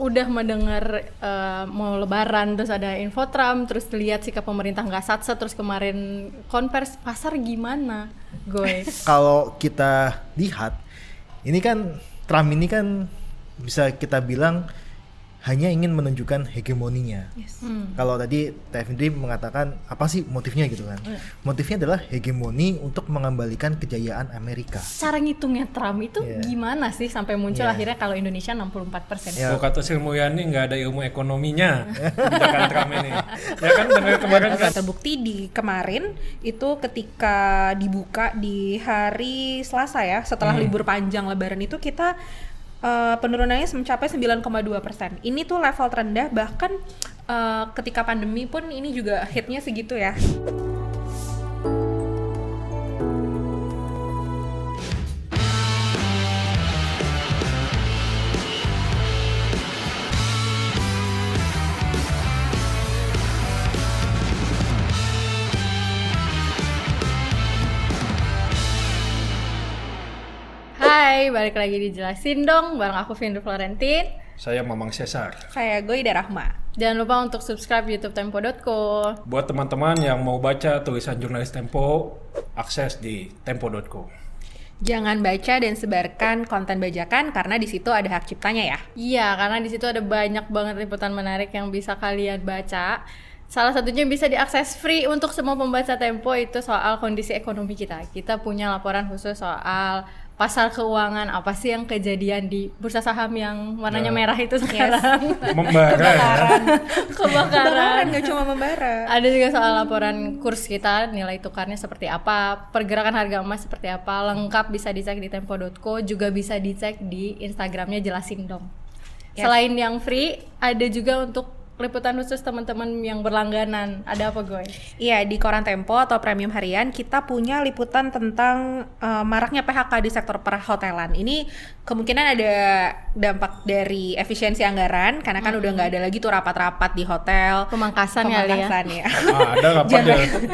udah mendengar mau lebaran terus ada info Trump, terus lihat sikap pemerintah nggak satset, terus kemarin konvers, pasar gimana, Goy? Kalau kita lihat, ini kan Trump ini kan bisa kita bilang hanya ingin menunjukkan hegemoninya. Yes. Kalau tadi TFND mengatakan apa sih motifnya gitu kan? Motifnya adalah hegemoni untuk mengembalikan kejayaan Amerika. Cara ngitungnya Trump itu gimana sih sampai muncul akhirnya kalau Indonesia 64%? Ya. Kalau kata Sri Mulyani nggak ada ilmu ekonominya kebijakan Trump ini. Ya kan dengar kemarin kan. Terbukti di kemarin itu ketika dibuka di hari Selasa ya, setelah libur panjang Lebaran itu kita penurunannya mencapai 9,2%. Ini tuh level terendah, bahkan ketika pandemi pun ini juga hitnya segitu ya. Hai, balik lagi di Jelasin Dong bareng aku Vindru Florentin. Saya Mamang Cesar. Saya Goida Rahma. Jangan lupa untuk subscribe YouTube Tempo.co. Buat teman-teman yang mau baca tulisan jurnalis Tempo, akses di tempo.co. Jangan baca dan sebarkan konten bajakan karena di situ ada hak ciptanya ya. Iya, karena di situ ada banyak banget liputan menarik yang bisa kalian baca. Salah satunya bisa diakses free untuk semua pembaca Tempo, itu soal kondisi ekonomi kita. Kita punya laporan khusus soal pasar keuangan, apa sih yang kejadian di bursa saham yang warnanya merah itu sekarang. Membara. Kebakaran. Nggak cuma membara. Ada juga soal laporan kurs kita, nilai tukarnya seperti apa, pergerakan harga emas seperti apa, lengkap bisa dicek di tempo.co, juga bisa dicek di Instagramnya Jelasin Dong. Yes. Selain yang free, ada juga untuk liputan khusus teman-teman yang berlangganan. Ada apa, Goy? Iya, di Koran Tempo atau Premium Harian kita punya liputan tentang maraknya PHK di sektor perhotelan. Ini kemungkinan ada dampak dari efisiensi anggaran karena kan udah nggak ada lagi tuh rapat-rapat di hotel. Pemangkasan kali ya. Ya.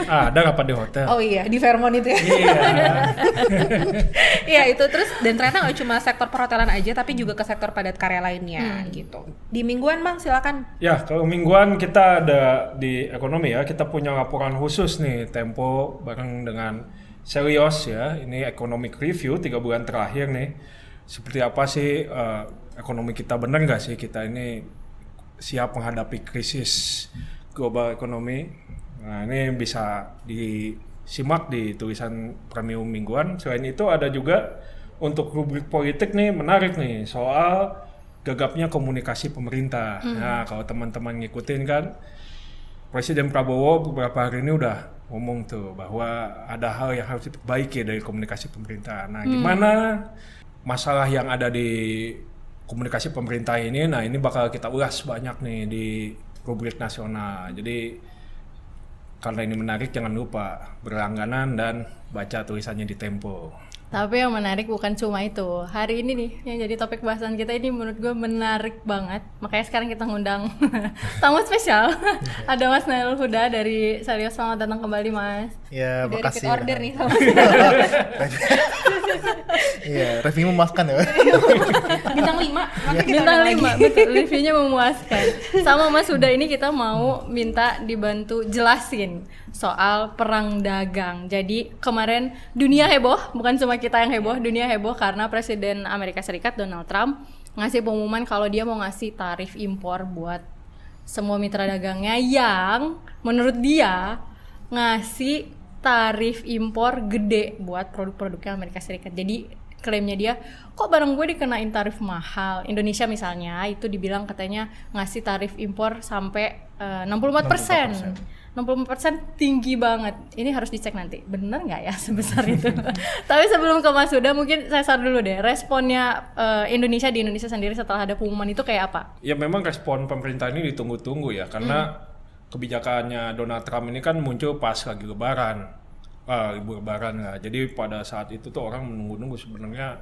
Ada rapat di hotel. Oh iya, di Fairmont itu ya. Iya. Iya itu, terus dan ternyata nggak cuma sektor perhotelan aja tapi juga ke sektor padat karya lainnya gitu. Di mingguan Bang silakan. Ya, kalau mingguan kita ada di ekonomi ya, kita punya laporan khusus nih Tempo bareng dengan Serios ya. Ini economic review 3 bulan terakhir nih. Seperti apa sih ekonomi kita, benar nggak sih kita ini siap menghadapi krisis global ekonomi? Nah, ini bisa disimak di tulisan Premium mingguan. Selain itu ada juga untuk rubrik politik nih, menarik nih soal gagapnya komunikasi pemerintah. Nah, kalau teman-teman ngikutin kan, Presiden Prabowo beberapa hari ini udah ngomong tuh bahwa ada hal yang harus diperbaiki dari komunikasi pemerintah. Nah, gimana masalah yang ada di komunikasi pemerintah ini? Nah, ini bakal kita ulas banyak nih di rubrik nasional. Jadi, karena ini menarik, jangan lupa berlangganan dan baca tulisannya di Tempo. Tapi yang menarik bukan cuma itu. Hari ini nih yang jadi topik bahasan kita ini menurut gue menarik banget. Makanya sekarang kita ngundang tamu spesial. Ada Mas Nailul Huda dari Serios. Selamat datang kembali, Mas. Ya, Udah makasih. repeat order nih sama Iya, review memuaskan ya. bintang 5. Bintang 5, betul. Reviewnya memuaskan. Sama Mas Huda ini kita mau minta dibantu jelasin soal perang dagang. Jadi kemarin dunia heboh, bukan cuma kita yang heboh, dunia heboh karena Presiden Amerika Serikat Donald Trump ngasih pengumuman kalau dia mau ngasih tarif impor buat semua mitra dagangnya yang menurut dia ngasih tarif impor gede buat produk-produknya Amerika Serikat. Jadi klaimnya dia, kok barang gue dikenain tarif mahal. Indonesia misalnya itu dibilang katanya ngasih tarif impor sampai 64%. 64% tinggi banget. Ini harus dicek nanti. Bener nggak ya sebesar itu? Tapi sebelum ke Mas Huda, mungkin saya share dulu deh. Responnya Indonesia di Indonesia sendiri setelah ada pengumuman itu kayak apa? Ya memang respon pemerintah ini ditunggu-tunggu ya. Karena kebijakannya Donald Trump ini kan muncul pas lagi lebaran. Libur lebaran lah. Jadi pada saat itu tuh orang menunggu-nunggu sebenarnya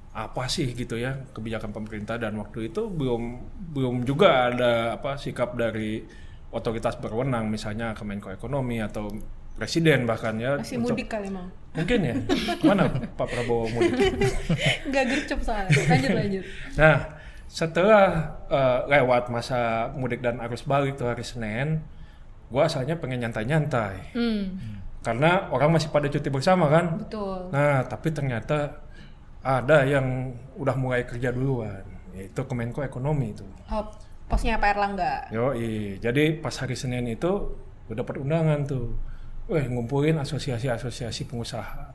apa sih gitu ya kebijakan pemerintah, dan waktu itu belum juga ada sikap dari otoritas berwenang, misalnya Kemenko Ekonomi atau Presiden bahkan ya. Masih mudik kali emang. Mungkin ya. Mana Pak Prabowo mudik? Gak gercep soalnya. Lanjut. Nah, setelah lewat masa mudik dan arus balik tuh hari Senin, gue asalnya pengen nyantai-nyantai. Karena orang masih pada cuti bersama kan. Betul. Nah, tapi ternyata ada yang udah mulai kerja duluan, yaitu Kemenko Ekonomi itu. Oh, posnya Pak Erlangga. Yoi, jadi pas hari Senin itu gue dapat undangan tuh. Ngumpulin asosiasi-asosiasi pengusaha.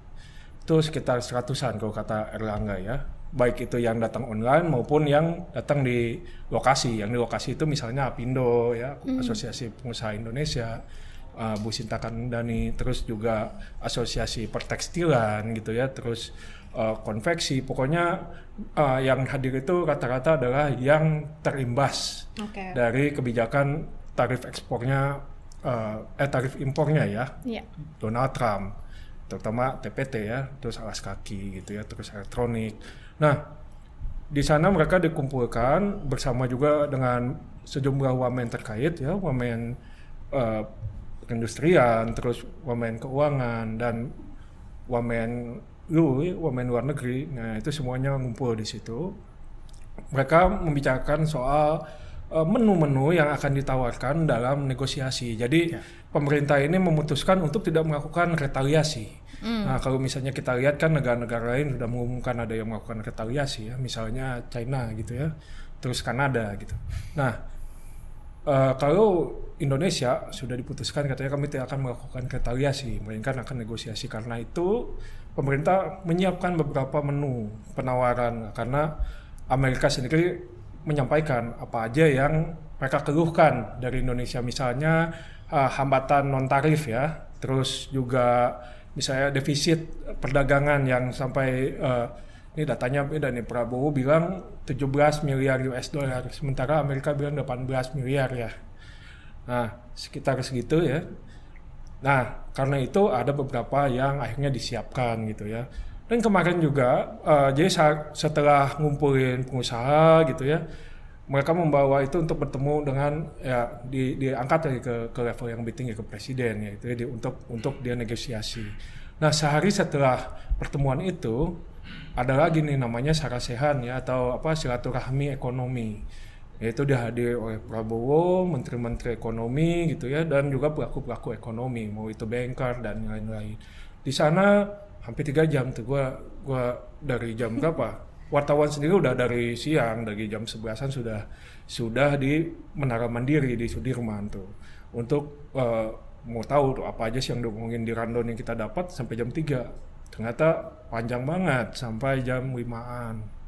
Itu sekitar 100-an kalau kata Erlangga ya. Baik itu yang datang online maupun yang datang di lokasi. Yang di lokasi itu misalnya Apindo ya, Asosiasi Pengusaha Indonesia, Bu Sinta Kandani, terus juga Asosiasi Pertekstilan gitu ya, terus konveksi. Pokoknya yang hadir itu rata-rata adalah yang terimbas dari kebijakan tarif ekspornya, tarif impornya ya, Donald Trump, terutama TPT ya, terus alas kaki gitu ya, terus elektronik. Nah, di sana mereka dikumpulkan bersama juga dengan sejumlah wamen terkait ya, wamen perindustrian, terus wamen keuangan dan wamen luar negeri. Nah, itu semuanya ngumpul di situ. Mereka membicarakan soal menu-menu yang akan ditawarkan dalam negosiasi. Jadi pemerintah ini memutuskan untuk tidak melakukan retaliasi. Nah, kalau misalnya kita lihat kan negara-negara lain sudah mengumumkan ada yang melakukan retaliasi ya, misalnya China gitu ya, terus Kanada gitu. Nah, kalau Indonesia sudah diputuskan katanya kami tidak akan melakukan retaliasi, melainkan akan negosiasi. Karena itu pemerintah menyiapkan beberapa menu penawaran, karena Amerika sendiri menyampaikan apa aja yang mereka keluhkan dari Indonesia, misalnya hambatan non tarif ya, terus juga misalnya defisit perdagangan yang sampai ini datanya beda nih, Prabowo bilang 17 miliar US dollar, sementara Amerika bilang 18 miliar ya. Nah, sekitar segitu ya. Nah, karena itu ada beberapa yang akhirnya disiapkan gitu ya. Dan kemarin juga, jadi setelah ngumpulin pengusaha gitu ya, mereka membawa itu untuk bertemu dengan ya diangkat lagi ke level yang lebih tinggi, ke presiden ya, itu ya, untuk dia negosiasi. Nah, sehari setelah pertemuan itu ada lagi nih namanya sarasehan ya, atau apa, silaturahmi ekonomi. Yaitu dihadiri oleh Prabowo, menteri-menteri ekonomi gitu ya, dan juga pelaku-pelaku ekonomi, mau itu banker dan lain-lain. Di sana hampir 3 jam tuh, gua dari jam berapa? Wartawan sendiri udah dari siang, dari jam 11-an sudah di Menara Mandiri di Sudirman tuh, untuk mau tahu tuh apa aja sih yang diomongin di rundown yang kita dapat sampai jam 3. Ternyata panjang banget sampai jam 5-an.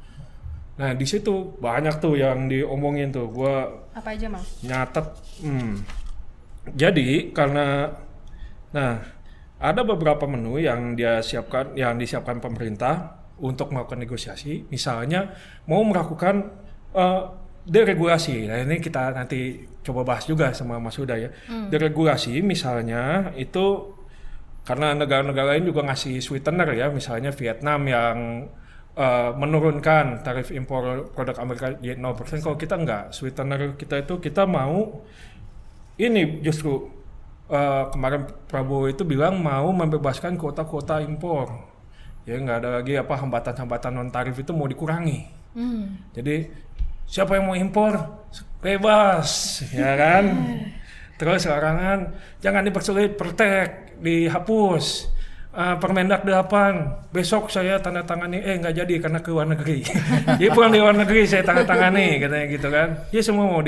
Nah, di situ banyak tuh yang diomongin tuh, gua Apa aja, Mas? nyatet. Jadi karena ada beberapa menu yang disiapkan pemerintah untuk melakukan negosiasi. Misalnya mau melakukan deregulasi. Nah, ini kita nanti coba bahas juga sama Mas Huda ya. Deregulasi misalnya itu karena negara-negara lain juga ngasih sweetener ya, misalnya Vietnam yang menurunkan tarif impor produk Amerika jadi 0%. Kalau kita enggak, sweetener kita mau ini justru kemarin Prabowo itu bilang mau membebaskan kuota-kuota impor. Ya nggak ada lagi apa hambatan-hambatan non tarif itu mau dikurangi. Jadi siapa yang mau impor bebas, ya kan? Terus larangan jangan dipersulit, pertek dihapus. Permendak 8 besok saya tanda tangani, nggak jadi karena ke luar negeri. Jadi pulang di luar negeri saya tanda tangani katanya gitu kan. Ya semua mau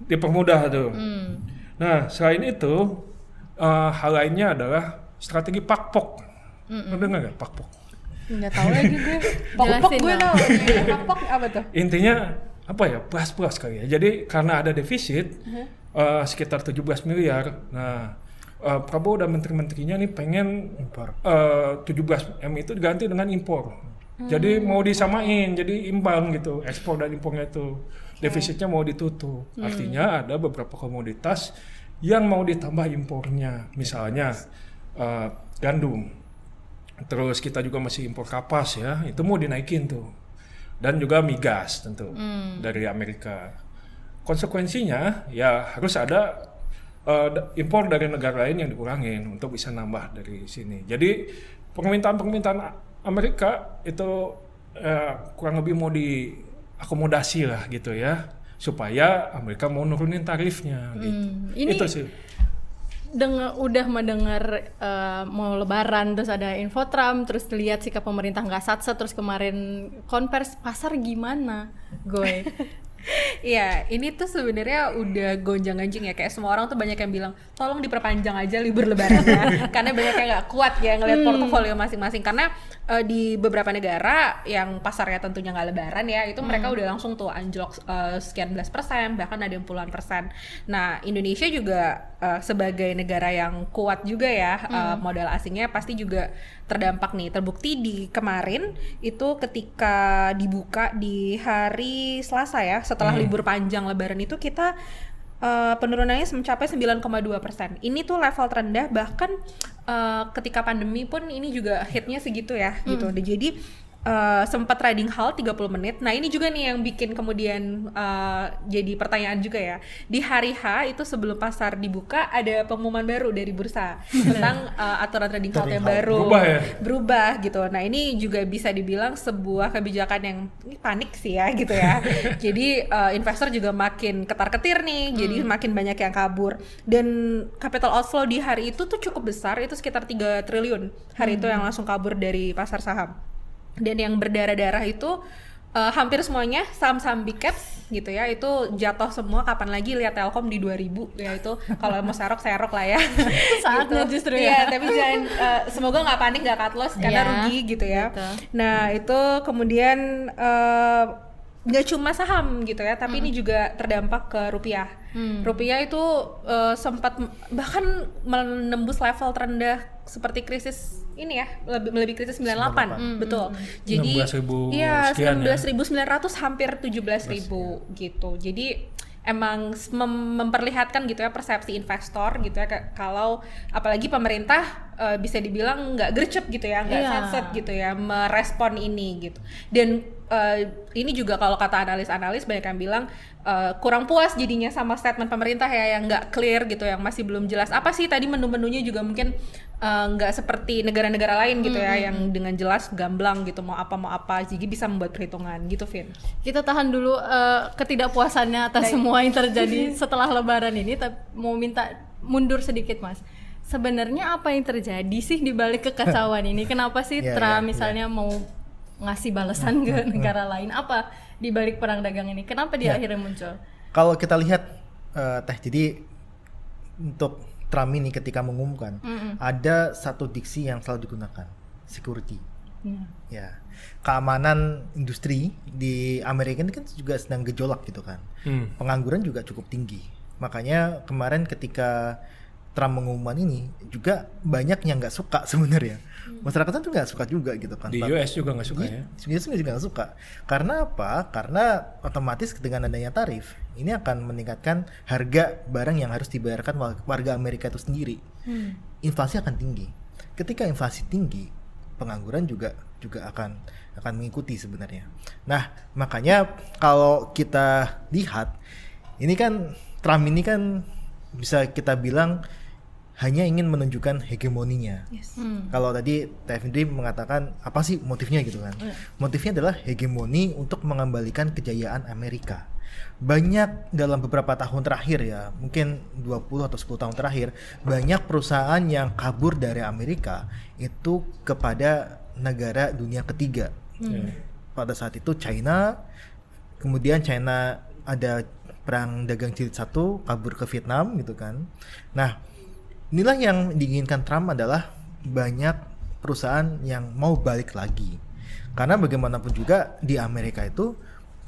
dipermudah tuh. Nah, selain itu hal lainnya adalah strategi pakpok. Dengar nggak pakpok? Nggak tahu lagi gue. Pok gue tau. Pakpok apa tuh? Intinya apa ya, plus kali ya. Jadi karena ada defisit sekitar 17 miliar. Nah, Prabowo dan menteri-menterinya nih pengen 17 M itu diganti dengan impor. Jadi mau disamain, jadi imbang gitu, ekspor dan impornya itu. Defisitnya mau ditutup. Artinya ada beberapa komoditas yang mau ditambah impornya. Misalnya gandum. Terus kita juga masih impor kapas ya, itu mau dinaikin tuh. Dan juga migas tentu dari Amerika. Konsekuensinya ya harus ada impor dari negara lain yang dikurangin untuk bisa nambah dari sini. Jadi permintaan Amerika itu kurang lebih mau akomodasi lah gitu ya, supaya Amerika mau nurunin tarifnya gitu. Ini Itu sih. udah mendengar mau lebaran terus ada info Trump, terus lihat sikap pemerintah nggak satset, terus kemarin konvers pasar gimana gue. Iya, ini tuh sebenarnya udah gonjang-ganjing ya, kayak semua orang tuh banyak yang bilang tolong diperpanjang aja libur lebarannya karena banyak yang nggak kuat ya ngelihat portofolio masing-masing, karena di beberapa negara yang pasarnya tentunya nggak lebaran ya, itu mereka udah langsung tuh anjlok sekian belas persen, bahkan ada yang puluhan persen. Nah, Indonesia juga sebagai negara yang kuat juga ya, modal asingnya pasti juga terdampak nih. Terbukti di kemarin itu ketika dibuka di hari Selasa ya, setelah libur panjang lebaran itu kita penurunannya mencapai 9,2%. Ini tuh level terendah, bahkan ketika pandemi pun ini juga hitnya segitu ya gitu. Jadi sempat trading halt 30 menit. Nah, ini juga nih yang bikin kemudian jadi pertanyaan juga ya. Di hari H itu sebelum pasar dibuka ada pengumuman baru dari bursa tentang aturan trading halt yang baru. Berubah gitu. Nah, ini juga bisa dibilang sebuah kebijakan yang ini panik sih ya gitu ya. Jadi investor juga makin ketar-ketir nih. Jadi makin banyak yang kabur. Dan capital outflow di hari itu tuh cukup besar, itu sekitar 3 triliun. Hari itu yang langsung kabur dari pasar saham. Dan yang berdarah-darah itu hampir semuanya saham-saham big caps gitu ya, itu jatuh semua. Kapan lagi lihat Telkom di 2000 ya, itu kalau mau serok lah ya. Saatnya gitu. justru ya. Tapi jangan semoga nggak panik, nggak cut loss karena rugi gitu ya. Gitu. Nah, itu kemudian nggak cuma saham gitu ya, tapi ini juga terdampak ke rupiah. Rupiah itu sempat bahkan menembus level terendah seperti krisis ini ya, lebih krisis 98. Betul. Jadi 16.000 iya, sekian 16.900 hampir 17.000 gitu. Jadi emang memperlihatkan gitu ya persepsi investor gitu ya, kalau apalagi pemerintah bisa dibilang nggak gercep gitu ya, nggak satset gitu ya merespon ini gitu. Dan ini juga kalau kata analis banyak yang bilang kurang puas jadinya sama statement pemerintah ya, yang nggak clear gitu, yang masih belum jelas apa sih tadi menu-menunya juga mungkin nggak seperti negara-negara lain gitu ya, yang dengan jelas gamblang gitu mau apa, jadi bisa membuat perhitungan gitu, Vin. Kita tahan dulu ketidakpuasannya atas semua yang terjadi setelah lebaran ini, tapi mau minta mundur sedikit, Mas. Sebenarnya apa yang terjadi sih di balik kekacauan ini? Kenapa sih Trump misalnya mau ngasih balasan ke negara lain? Apa di balik perang dagang ini? Kenapa dia akhirnya muncul? Kalau kita lihat jadi untuk Trump ini ketika mengumumkan ada satu diksi yang selalu digunakan, security. Ya, keamanan industri di Amerika ini kan juga sedang gejolak gitu kan. Pengangguran juga cukup tinggi. Makanya kemarin ketika Trump mengumumkan ini juga banyak yang nggak suka sebenarnya. Masyarakat tuh nggak suka juga gitu kan. Di US juga nggak suka ya. US juga nggak suka. Karena apa? Karena otomatis dengan adanya tarif ini akan meningkatkan harga barang yang harus dibayarkan warga Amerika itu sendiri. Inflasi akan tinggi. Ketika inflasi tinggi, pengangguran juga akan mengikuti sebenarnya. Nah, makanya kalau kita lihat ini kan Trump ini kan bisa kita bilang hanya ingin menunjukkan hegemoninya. Kalau tadi TFND mengatakan apa sih motifnya gitu kan. Motifnya adalah hegemoni untuk mengembalikan kejayaan Amerika. Banyak dalam beberapa tahun terakhir ya, mungkin 20 atau 10 tahun terakhir, banyak perusahaan yang kabur dari Amerika itu kepada negara dunia ketiga. Pada saat itu China, kemudian China ada perang dagang jilid 1, kabur ke Vietnam gitu kan. Nah, inilah yang diinginkan Trump adalah banyak perusahaan yang mau balik lagi. Karena bagaimanapun juga di Amerika itu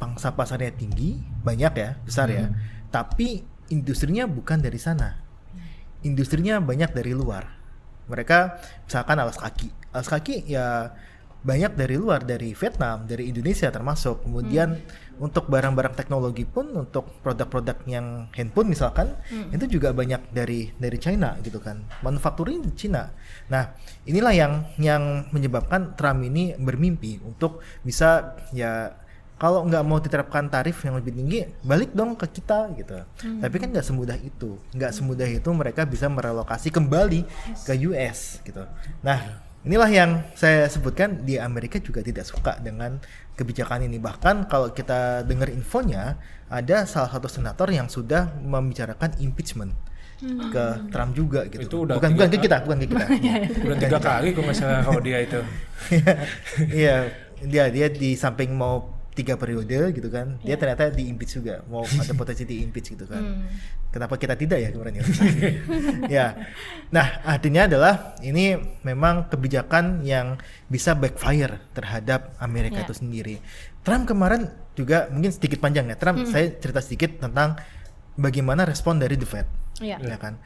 pangsa pasarnya tinggi, banyak ya, besar ya. Tapi industrinya bukan dari sana. Industrinya banyak dari luar. Mereka misalkan alas kaki ya banyak dari luar, dari Vietnam, dari Indonesia termasuk. Kemudian untuk barang-barang teknologi pun, untuk produk-produk yang handphone misalkan, itu juga banyak dari China gitu kan. Manufacturing di China. Nah, inilah yang menyebabkan Trump ini bermimpi untuk bisa ya, kalau nggak mau diterapkan tarif yang lebih tinggi, balik dong ke kita gitu. Tapi kan nggak semudah itu. Nggak semudah itu mereka bisa merelokasi kembali ke US gitu. Nah, inilah yang saya sebutkan di Amerika juga tidak suka dengan kebijakan ini. Bahkan kalau kita dengar infonya, ada salah satu senator yang sudah membicarakan impeachment ke Trump juga gitu. Itu udah bukan ke kita. Udah 3 kali kok nggak salah kalau dia itu. Iya, dia di samping mau 3 periode gitu kan, dia ternyata di impeach juga, mau ada potensi di impeach gitu kan. Kenapa kita tidak ya kemarin ya? Ya, nah artinya adalah ini memang kebijakan yang bisa backfire terhadap Amerika itu sendiri. Trump kemarin juga mungkin sedikit panjang ya. Trump, saya cerita sedikit tentang bagaimana respon dari The Fed, ya kan?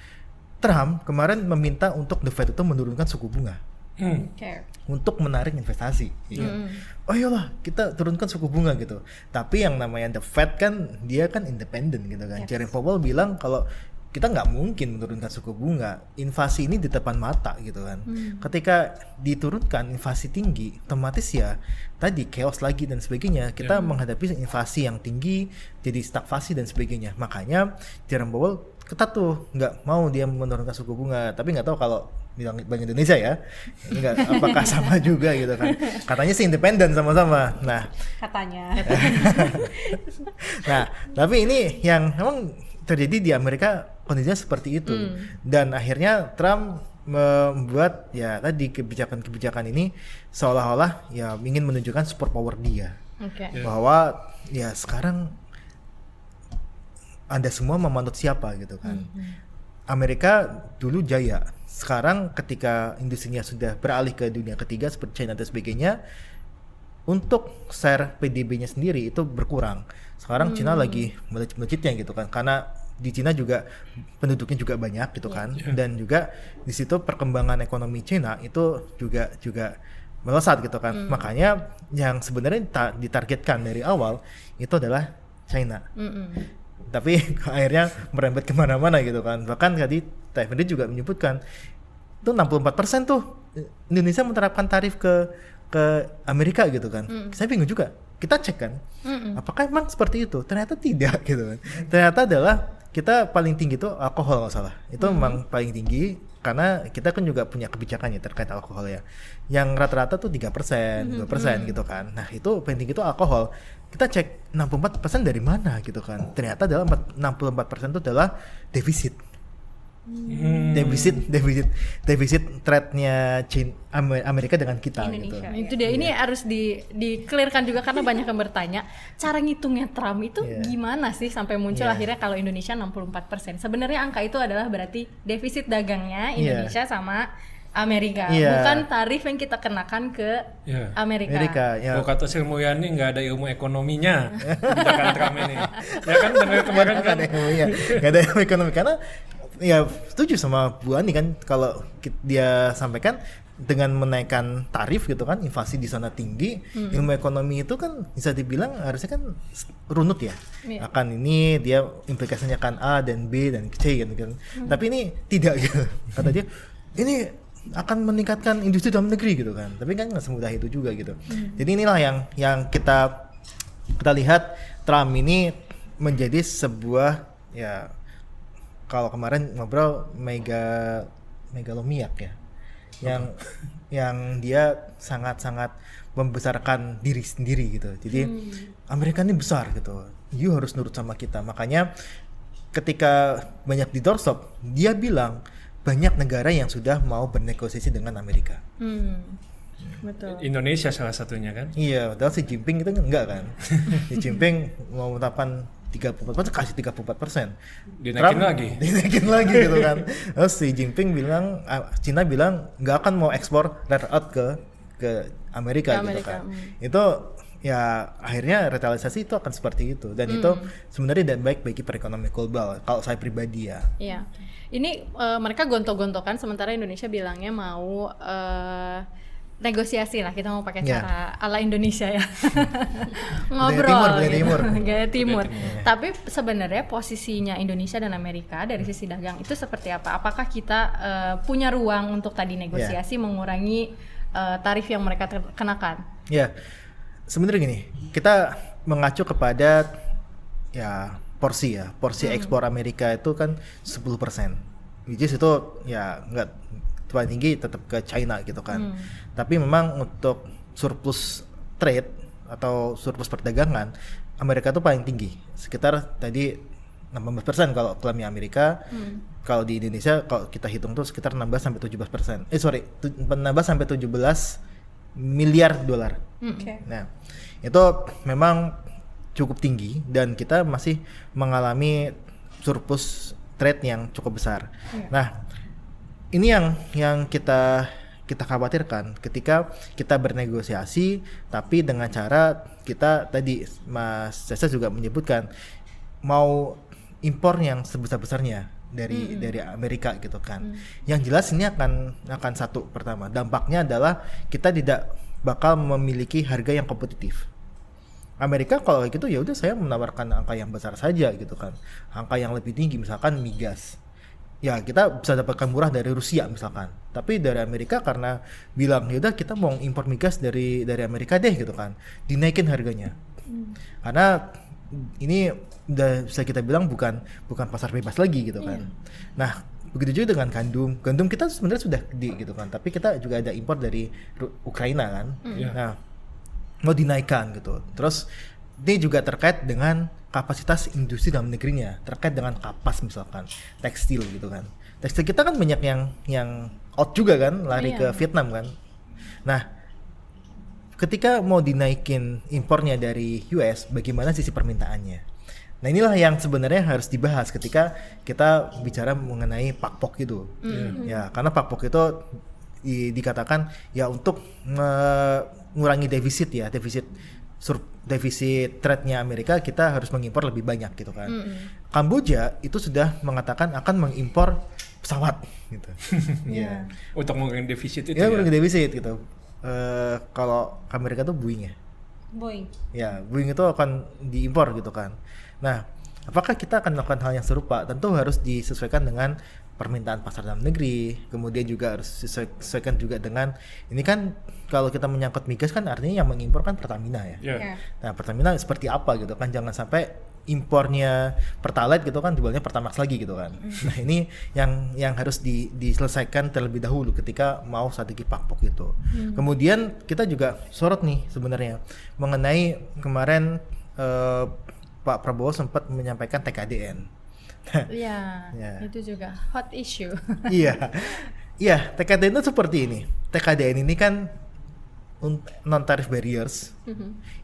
Trump kemarin meminta untuk The Fed itu menurunkan suku bunga. Untuk menarik investasi. Oh iyalah kita turunkan suku bunga gitu. Tapi yang namanya The Fed kan dia kan independen gitu kan. Jerome Powell bilang kalau kita nggak mungkin menurunkan suku bunga, inflasi ini di depan mata gitu kan. Ketika diturunkan inflasi tinggi, otomatis ya tadi chaos lagi dan sebagainya. Kita menghadapi inflasi yang tinggi, jadi stagflasi dan sebagainya. Makanya Jerome Powell ketat tuh, nggak mau dia menurunkan suku bunga. Tapi nggak tahu kalau bilang Bank Indonesia ya, enggak, apakah sama juga gitu kan? Katanya sih independen sama-sama. Nah, katanya. Nah, tapi ini yang memang terjadi di Amerika kondisinya seperti itu. Dan akhirnya Trump membuat ya tadi kebijakan-kebijakan ini seolah-olah ya ingin menunjukkan super power dia. Bahwa ya sekarang Anda semua memanut siapa gitu kan. Amerika dulu jaya. Sekarang ketika industrinya sudah beralih ke dunia ketiga seperti China dan sebagainya, untuk share PDB-nya sendiri itu berkurang. Sekarang China lagi melejit-melejitnya gitu kan, karena di China juga penduduknya juga banyak gitu kan, dan juga di situ perkembangan ekonomi China itu juga melesat gitu kan. Makanya yang sebenarnya ditargetkan dari awal itu adalah China. Tapi akhirnya merembet kemana-mana gitu kan. Bahkan tadi TFND juga menyebutkan itu 64% tuh Indonesia menerapkan tarif ke Amerika gitu kan. Saya bingung juga. Kita cek kan, apakah emang seperti itu? Ternyata tidak gitu kan. Ternyata adalah kita paling tinggi itu alkohol kalau salah. Itu memang paling tinggi karena kita kan juga punya kebijakannya terkait alkohol ya. Yang rata-rata tuh 3%, 2% gitu kan. Nah, itu paling tinggi itu alkohol. Kita cek 64% dari mana gitu kan. Ternyata adalah 64% itu adalah defisit. Defisit trade-nya Amerika dengan kita Indonesia, gitu. Itu dia. Ini harus di-clearkan juga karena banyak yang bertanya, cara ngitungnya Trump itu gimana sih sampai muncul akhirnya kalau Indonesia 64%. Sebenarnya angka itu adalah berarti defisit dagangnya Indonesia sama Amerika, bukan tarif yang kita kenakan ke Amerika. Kalau kata Sri Mulyani nggak ada ilmu ekonominya kebijakan Trump ini. Ya kan dengar kemarin kan. Nggak ada ilmu ekonomi karena ya setuju sama Bu Ani kan kalau dia sampaikan dengan menaikkan tarif gitu kan, inflasi di sana tinggi, ilmu ekonomi itu kan bisa dibilang harusnya kan runut ya. Akan ini dia implikasinya kan A dan B dan C gitu kan. Tapi ini tidak gitu. Kata dia ini akan meningkatkan industri dalam negeri gitu kan. Tapi kan nggak semudah itu juga gitu. Jadi inilah yang kita lihat Trump ini menjadi sebuah ya kalau kemarin ngobrol megalomiak ya. Yang dia sangat-sangat membesarkan diri sendiri gitu. Jadi Amerika ini besar gitu. You harus nurut sama kita. Makanya ketika banyak di doorstop, dia bilang banyak negara yang sudah mau bernegosiasi dengan Amerika. Betul. Indonesia salah satunya kan? Iya, padahal Xi Jinping itu enggak kan. Xi Jinping mau menetapkan 34%, kasih 34%. Dinaikin lagi gitu kan. Terus Xi Jinping bilang, Cina bilang nggak akan mau ekspor rare earth ke Amerika gitu kan. Itu ya akhirnya retaliasi itu akan seperti itu, dan itu sebenarnya tidak baik bagi perekonomian global kalau saya pribadi ya. Iya. Ini mereka gontok-gontokan sementara Indonesia bilangnya mau negosiasi lah, kita mau pakai cara ala Indonesia ya. Ngobrol gaya timur. Tapi sebenarnya posisinya Indonesia dan Amerika dari sisi dagang itu seperti apa? Apakah kita punya ruang untuk tadi negosiasi mengurangi tarif yang mereka kenakan? Ya. Sebenarnya gini, kita mengacu kepada ya porsi ekspor Amerika itu kan 10%. Which is itu ya paling tinggi tetap ke China gitu kan. Tapi memang untuk surplus trade atau surplus perdagangan Amerika tuh paling tinggi, sekitar tadi 18% kalau klaimnya Amerika. Kalau di Indonesia kalau kita hitung tuh sekitar 16 sampai 17%. 16 sampai 17 miliar dolar. Oke. Nah, itu memang cukup tinggi dan kita masih mengalami surplus trade yang cukup besar. Nah, ini yang kita khawatirkan ketika kita bernegosiasi, tapi dengan cara kita tadi Mas Cesar juga menyebutkan mau impor yang sebesar-besarnya dari Amerika gitu kan. Yang jelas ini akan satu, pertama dampaknya adalah kita tidak bakal memiliki harga yang kompetitif. Amerika kalau kayak gitu ya udah saya menawarkan angka yang besar saja gitu kan, angka yang lebih tinggi misalkan migas. Ya kita bisa dapatkan murah dari Rusia misalkan, tapi dari Amerika karena bilang ya udah kita mau impor migas dari Amerika deh gitu kan, dinaikin harganya. Karena ini udah bisa kita bilang bukan pasar bebas lagi gitu kan. Nah begitu juga dengan gandum kita sebenarnya sudah gede gitu kan, tapi kita juga ada impor dari Ukraina kan. Nah mau dinaikkan gitu. Terus ini juga terkait dengan kapasitas industri dalam negerinya, terkait dengan kapas misalkan tekstil gitu kan. Tekstil kita kan banyak yang out juga kan, lari ke Vietnam kan. Nah ketika mau dinaikin impornya dari US, bagaimana sisi permintaannya? Nah inilah yang sebenarnya harus dibahas ketika kita bicara mengenai pakpok gitu. Ya karena pakpok itu dikatakan ya untuk mengurangi defisit trade-nya Amerika, kita harus mengimpor lebih banyak gitu kan. Kamboja itu sudah mengatakan akan mengimpor pesawat gitu. Ya. Untuk mengurangi defisit itu Ya mengurangi defisit gitu. Kalau Amerika tuh Boeing ya. Boeing. Ya, Boeing itu akan diimpor gitu kan. Nah, apakah kita akan melakukan hal yang serupa? Tentu harus disesuaikan dengan permintaan pasar dalam negeri, kemudian juga harus disesuaikan juga dengan ini kan kalau kita menyangkut migas kan artinya yang mengimpor kan Pertamina ya. Yeah. Nah, Pertamina seperti apa gitu kan, jangan sampai impornya Pertalite gitu kan jualnya Pertamax lagi gitu kan. Nah, ini yang harus diselesaikan terlebih dahulu ketika mau strategi pakpok itu. Kemudian kita juga sorot nih sebenarnya mengenai kemarin Pak Prabowo sempat menyampaikan TKDN. Iya, itu juga hot issue. Iya, TKDN itu seperti ini. TKDN ini kan non tarif barriers.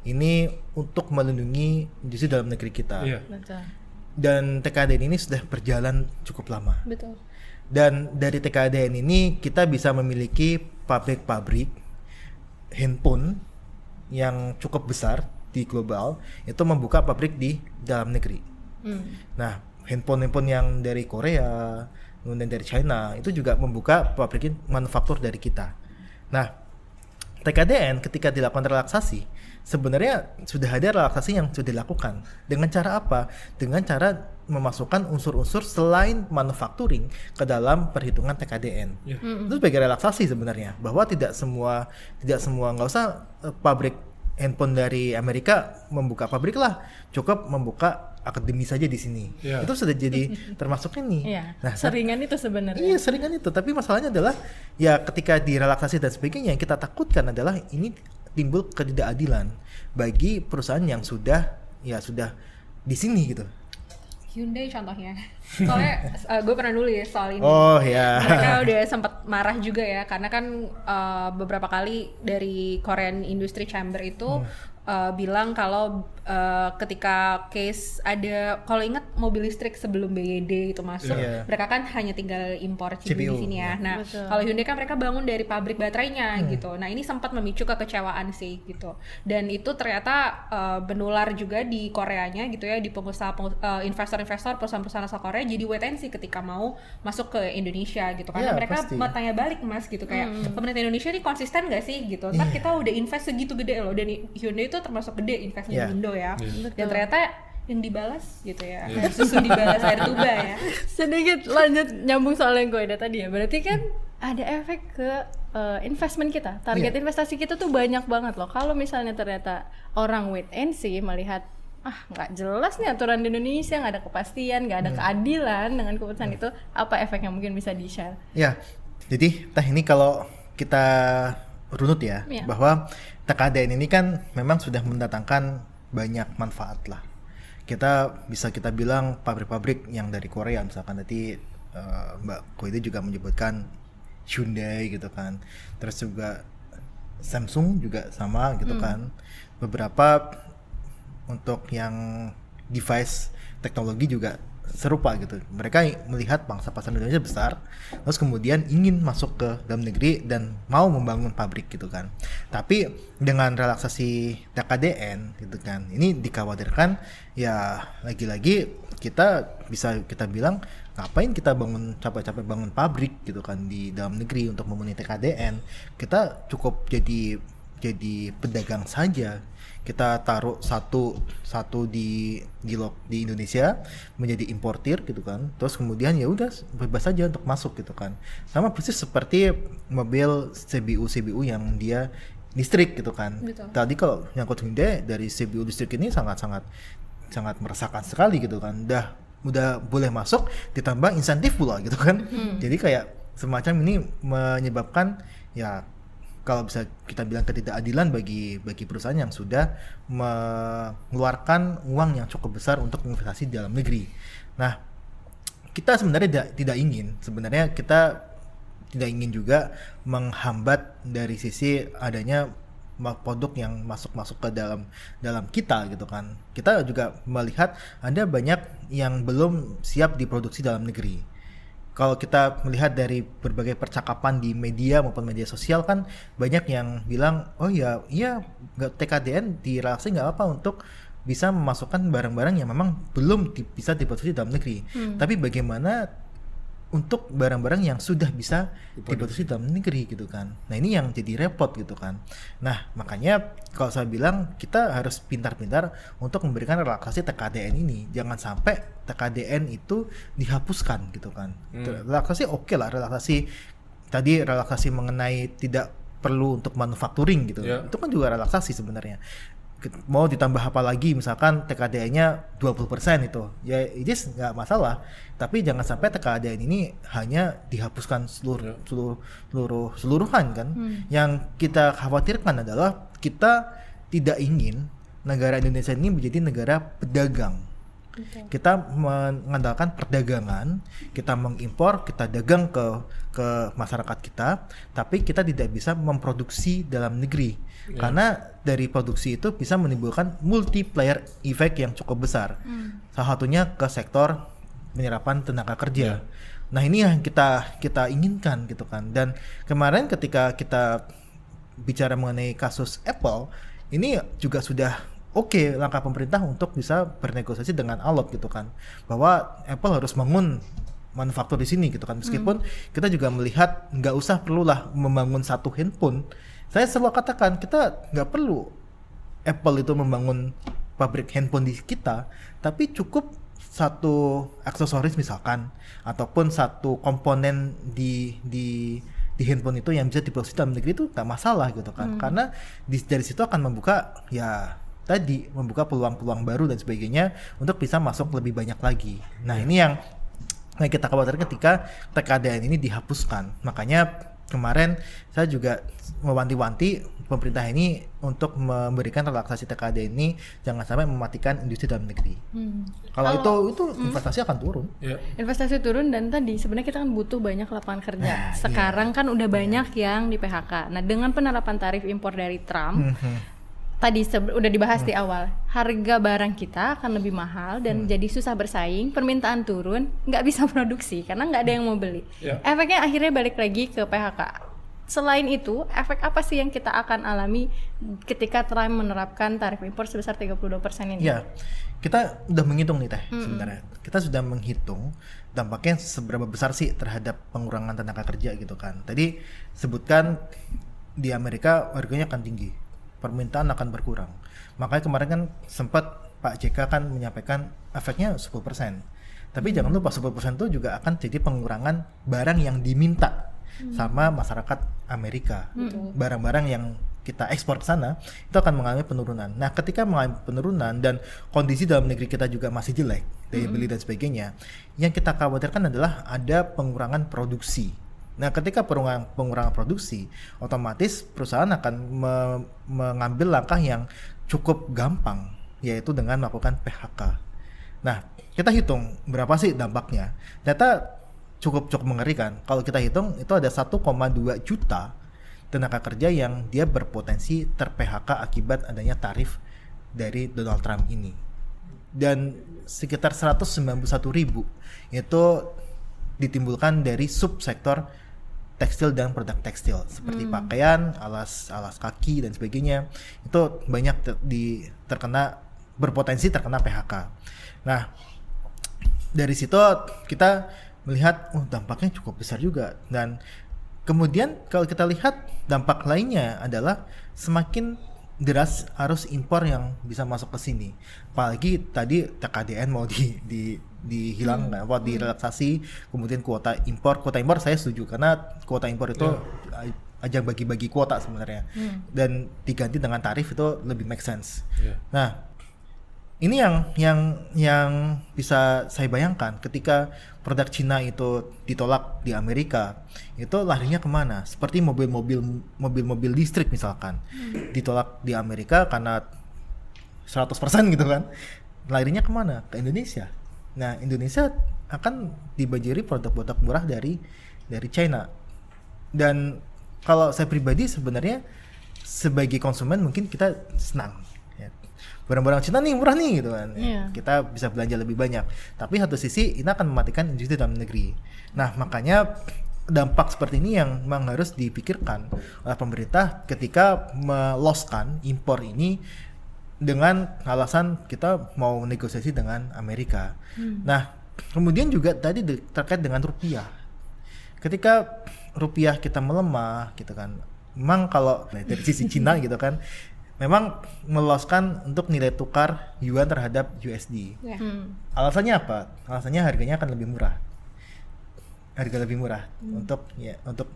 Ini untuk melindungi industri dalam negeri kita. Betul. Dan TKDN ini sudah berjalan cukup lama. Betul. Dan dari TKDN ini kita bisa memiliki pabrik-pabrik handphone yang cukup besar di global, itu membuka pabrik di dalam negeri. Nah, handphone yang dari Korea, kemudian dari China, itu juga membuka pabrik manufaktur dari kita. Nah, TKDN ketika dilakukan relaksasi, sebenarnya sudah ada relaksasi yang sudah dilakukan. Dengan cara apa? Dengan cara memasukkan unsur-unsur selain manufacturing ke dalam perhitungan TKDN. Itu sebagai relaksasi sebenarnya, bahwa tidak semua nggak usah pabrik handphone dari Amerika membuka pabrik lah, cukup membuka akademi saja di sini. Itu sudah jadi termasuknya nih. Nah, seringan itu sebenarnya. Iya, seringan itu. Tapi masalahnya adalah ya ketika direlaksasi dan sebagainya, yang kita takutkan adalah ini timbul ketidakadilan bagi perusahaan yang sudah di sini gitu. Hyundai contohnya. Soalnya gue pernah nulis soal ini. Oh ya. Mereka udah sempat marah juga ya, karena kan beberapa kali dari Korean Industry Chamber itu bilang kalau ketika case ada, kalau ingat mobil listrik sebelum BYD itu masuk, mereka kan hanya tinggal impor CPU di sini ya. Nah, kalau Hyundai kan mereka bangun dari pabrik baterainya gitu. Nah, ini sempat memicu kekecewaan sih gitu. Dan itu ternyata menular juga di Koreanya gitu ya, di pengusaha investor-investor perusahaan-perusahaan asal Korea jadi wait and see ketika mau masuk ke Indonesia gitu. Karena mereka bertanya balik Mas gitu, kayak pemerintah Indonesia ini konsisten gak sih gitu. Ntar kita udah invest segitu gede loh, dan Hyundai itu termasuk gede investnya di Indo ya. Dan ternyata yang dibalas gitu ya, susu dibalas air tuba ya. Sedikit lanjut nyambung soal yang gue ada tadi ya, berarti kan ada efek ke investment kita, target investasi kita tuh banyak banget loh. Kalau misalnya ternyata orang wait and see melihat nggak jelas nih aturan di Indonesia, nggak ada kepastian, nggak ada keadilan dengan keputusan itu, apa efeknya mungkin bisa di-share? Ya, Jadi ini kalau kita runut ya, Iya. bahwa TKDN ini kan memang sudah mendatangkan banyak manfaat lah. Kita bilang pabrik-pabrik yang dari Korea, misalkan tadi Mbak Koide juga menyebutkan Hyundai gitu kan, terus juga Samsung juga sama gitu kan. Beberapa untuk yang device teknologi juga serupa gitu. Mereka melihat pangsa pasar Indonesia besar, terus kemudian ingin masuk ke dalam negeri dan mau membangun pabrik gitu kan. Tapi dengan relaksasi TKDN gitu kan, ini dikhawatirkan ya lagi-lagi kita bilang ngapain kita capek-capek bangun pabrik gitu kan di dalam negeri untuk memenuhi TKDN. Kita cukup jadi pedagang saja. Kita taruh satu di Indonesia menjadi importir gitu kan, terus kemudian ya udah bebas saja untuk masuk gitu kan. Sama persis seperti mobil CBU yang dia listrik gitu kan. Betul. Tadi kalau nyangkut Hyundai dari CBU listrik ini sangat meresahkan sekali gitu kan. Udah boleh masuk, ditambah insentif pula gitu kan. Jadi kayak semacam ini menyebabkan ya kalau bisa kita bilang ketidakadilan bagi perusahaan yang sudah mengeluarkan uang yang cukup besar untuk investasi di dalam negeri. Nah, kita sebenarnya kita tidak ingin juga menghambat dari sisi adanya produk yang masuk ke dalam kita gitu kan. Kita juga melihat ada banyak yang belum siap diproduksi dalam negeri. Kalau kita melihat dari berbagai percakapan di media maupun media sosial kan banyak yang bilang, oh ya iya TKDN direlaksasi nggak apa untuk bisa memasukkan barang-barang yang memang belum bisa diproduksi dalam negeri. Tapi bagaimana untuk barang-barang yang sudah bisa diproduksi dalam negeri gitu kan. Nah ini yang jadi repot gitu kan. Nah makanya kalau saya bilang kita harus pintar-pintar untuk memberikan relaksasi TKDN ini. Jangan sampai TKDN itu dihapuskan gitu kan. Relaksasi oke lah, relaksasi mengenai tidak perlu untuk manufacturing gitu. Yeah. Itu kan juga relaksasi sebenarnya. Mau ditambah apa lagi misalkan TKDN-nya 20% itu ya ini nggak masalah, tapi jangan sampai TKDN ini hanya dihapuskan seluruhan kan. Yang kita khawatirkan adalah kita tidak ingin negara Indonesia ini menjadi negara pedagang. Kita mengandalkan perdagangan, kita mengimpor, kita dagang ke masyarakat kita, tapi kita tidak bisa memproduksi dalam negeri. Karena dari produksi itu bisa menimbulkan multiplier effect yang cukup besar. Salah satunya ke sektor penyerapan tenaga kerja. Nah, ini yang kita inginkan gitu kan. Dan kemarin ketika kita bicara mengenai kasus Apple, ini juga sudah oke langkah pemerintah untuk bisa bernegosiasi dengan Alot gitu kan, bahwa Apple harus bangun manufaktur di sini gitu kan. Meskipun kita juga melihat nggak usah perlulah membangun satu handphone. Saya selalu katakan kita nggak perlu Apple itu membangun pabrik handphone di kita, tapi cukup satu aksesoris misalkan ataupun satu komponen di handphone itu yang bisa diproduksi dalam negeri itu nggak masalah gitu kan. Karena dari situ akan membuka peluang-peluang baru dan sebagainya untuk bisa masuk lebih banyak lagi. Nah ini yang kita khawatirkan ketika TKDN ini dihapuskan. Makanya kemarin saya juga mewanti-wanti pemerintah ini untuk memberikan relaksasi TKDN ini jangan sampai mematikan industri dalam negeri. Kalau itu investasi akan turun. Investasi turun dan tadi sebenarnya kita kan butuh banyak lapangan kerja. Sekarang kan udah banyak yang di PHK. Nah dengan penerapan tarif impor dari Trump, tadi udah dibahas di awal, harga barang kita akan lebih mahal dan jadi susah bersaing, permintaan turun, nggak bisa produksi karena nggak ada yang mau beli. Efeknya akhirnya balik lagi ke PHK. Selain itu, efek apa sih yang kita akan alami ketika Trump menerapkan tarif impor sebesar 32% ini? Ya, kita udah menghitung nih Teh sebenarnya. Kita sudah menghitung dampaknya seberapa besar sih terhadap pengurangan tenaga kerja gitu kan. Tadi sebutkan di Amerika harganya akan tinggi, permintaan akan berkurang. Makanya kemarin kan sempat Pak JK kan menyampaikan efeknya 10%. Tapi jangan lupa 10% itu juga akan jadi pengurangan barang yang diminta sama masyarakat Amerika. Barang-barang yang kita ekspor ke sana itu akan mengalami penurunan. Nah, ketika mengalami penurunan dan kondisi dalam negeri kita juga masih jelek, daya beli dan sebagainya, yang kita khawatirkan adalah ada pengurangan produksi. Nah, ketika pengurangan produksi, otomatis perusahaan akan mengambil langkah yang cukup gampang, yaitu dengan melakukan PHK. Nah, kita hitung berapa sih dampaknya. Data cukup mengerikan. Kalau kita hitung itu ada 1,2 juta tenaga kerja yang dia berpotensi ter-PHK akibat adanya tarif dari Donald Trump ini. Dan sekitar 191.000 itu ditimbulkan dari subsektor tekstil dan produk tekstil seperti pakaian, alas kaki dan sebagainya. Itu banyak berpotensi terkena PHK. Nah, dari situ kita melihat dampaknya cukup besar juga. Dan kemudian kalau kita lihat dampak lainnya adalah semakin deras arus impor yang bisa masuk ke sini. Apalagi tadi TKDN mau dihilangkan, direlaksasi, kemudian kuota impor saya setuju karena kuota impor itu ajang bagi-bagi kuota sebenarnya. Dan diganti dengan tarif itu lebih make sense. Nah, ini yang bisa saya bayangkan ketika produk Cina itu ditolak di Amerika, itu larinya kemana? Seperti mobil-mobil listrik misalkan ditolak di Amerika karena 100% gitu kan, larinya kemana? Ke Indonesia. Nah, Indonesia akan dibanjiri produk-produk murah dari China. Dan kalau saya pribadi sebenarnya sebagai konsumen mungkin kita senang. Barang-barang Cina nih murah nih gitu kan, kita bisa belanja lebih banyak. Tapi satu sisi ini akan mematikan industri dalam negeri. Nah, makanya dampak seperti ini yang memang harus dipikirkan oleh pemerintah ketika meloskan impor ini dengan alasan kita mau negosiasi dengan Amerika. Nah, kemudian juga tadi terkait dengan rupiah. Ketika rupiah kita melemah gitu kan, memang kalau dari sisi Cina gitu kan, memang meloloskan untuk nilai tukar yuan terhadap USD. Alasannya apa? Alasannya harganya akan lebih murah. Harga lebih murah untuk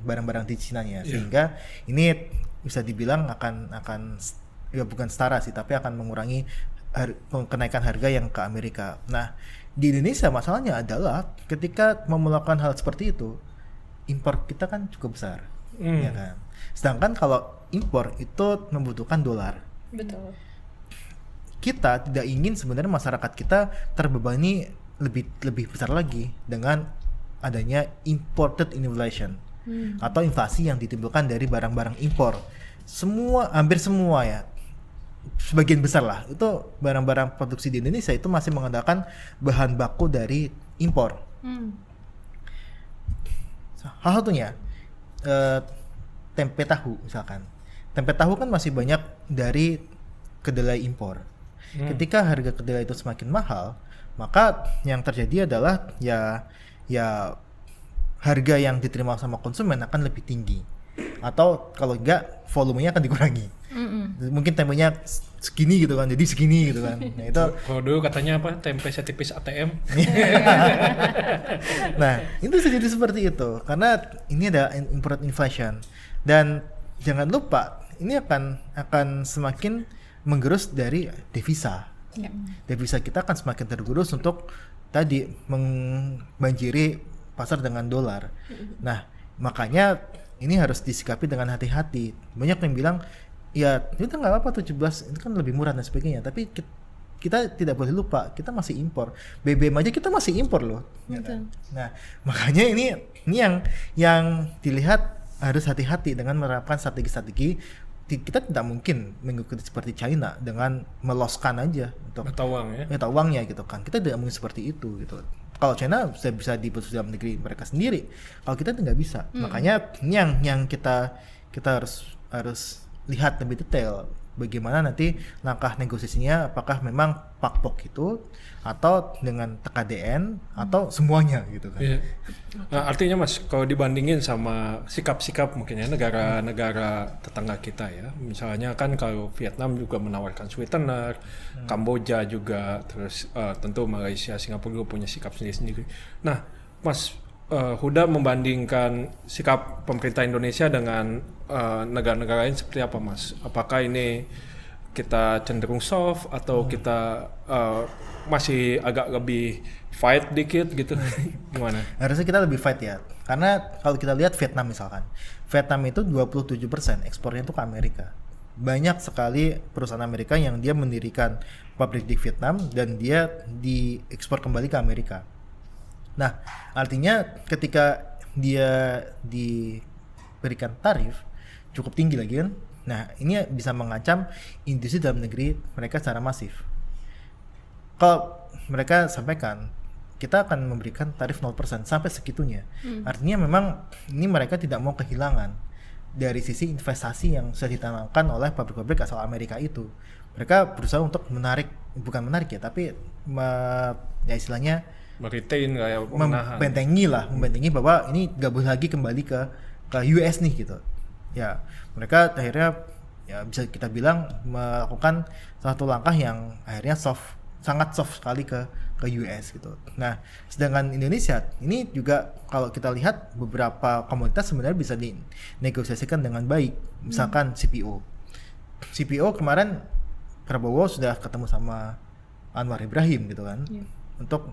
barang-barang di Cina-nya. Sehingga ini bisa dibilang akan ya bukan setara sih, tapi akan mengurangi kenaikan harga yang ke Amerika. Nah, di Indonesia masalahnya adalah ketika mau melakukan hal seperti itu, impor kita kan cukup besar. Ya kan? Sedangkan kalau impor itu membutuhkan dolar. Betul. Kita tidak ingin sebenarnya masyarakat kita terbebani lebih besar lagi dengan adanya imported inflation atau inflasi yang ditimbulkan dari barang-barang impor. Hampir semua ya, sebagian besar lah itu barang-barang produksi di Indonesia itu masih mengandalkan bahan baku dari impor. Salah satunya tempe tahu misalkan. Tempe tahu kan masih banyak dari kedelai impor. Ketika harga kedelai itu semakin mahal, maka yang terjadi adalah ya harga yang diterima sama konsumen akan lebih tinggi. Atau kalau enggak volumenya akan dikurangi. Mungkin tempenya segini gitu kan, jadi segini gitu kan. Nah, itu kalau dulu katanya apa? Tempe setipis ATM. Nah, itu bisa jadi seperti itu karena ini ada import inflation. Dan jangan lupa ini akan semakin menggerus dari devisa. Devisa kita akan semakin tergerus untuk tadi membanjiri pasar dengan dolar. Nah, makanya ini harus disikapi dengan hati-hati. Banyak yang bilang, ya itu nggak apa-apa 17 itu kan lebih murah dan sebagainya. Tapi kita tidak boleh lupa kita masih impor. BBM aja kita masih impor loh. Ya kan? Nah, makanya ini yang dilihat harus hati-hati dengan menerapkan strategi-strategi. Kita tidak mungkin mengikuti seperti China dengan meloskan aja untuk mata uangnya gitu kan. Kita tidak mungkin seperti itu gitu. Kalau China bisa diproduksi dalam negeri mereka sendiri. Kalau kita nggak bisa. Makanya ini yang kita harus lihat lebih detail bagaimana nanti langkah negosiasinya, apakah memang pakpok itu atau dengan TKDN atau semuanya gitu kan. Nah, artinya Mas, kalau dibandingin sama sikap-sikap mungkin ya negara-negara tetangga kita ya, misalnya kan kalau Vietnam juga menawarkan sweetener, Kamboja juga, terus tentu Malaysia, Singapura juga punya sikap sendiri-sendiri. Nah, Mas Huda membandingkan sikap pemerintah Indonesia dengan negara-negara lain seperti apa, Mas? Apakah ini kita cenderung soft atau kita masih agak lebih fight dikit gitu? Gimana? Harusnya kita lebih fight ya. Karena kalau kita lihat Vietnam misalkan. Vietnam itu 27% ekspornya itu ke Amerika. Banyak sekali perusahaan Amerika yang dia mendirikan pabrik di Vietnam dan dia diekspor kembali ke Amerika. Nah, artinya ketika dia diberikan tarif cukup tinggi lagi kan. Nah, ini bisa mengancam industri dalam negeri mereka secara masif. Kalau mereka sampaikan, kita akan memberikan tarif 0% sampai segitunya. Artinya memang ini mereka tidak mau kehilangan dari sisi investasi yang sudah ditanamkan oleh pabrik-pabrik asal Amerika itu. Mereka berusaha untuk bukan menarik ya, tapi ya istilahnya Meretain kayak menahan. membentengi bahwa ini gak boleh lagi kembali ke US nih gitu. Ya, mereka akhirnya ya bisa kita bilang melakukan satu langkah yang akhirnya sangat soft sekali ke US gitu. Nah, sedangkan Indonesia ini juga kalau kita lihat beberapa komoditas sebenarnya bisa dinegosiasikan dengan baik. Misalkan CPO kemarin Prabowo sudah ketemu sama Anwar Ibrahim gitu kan. Untuk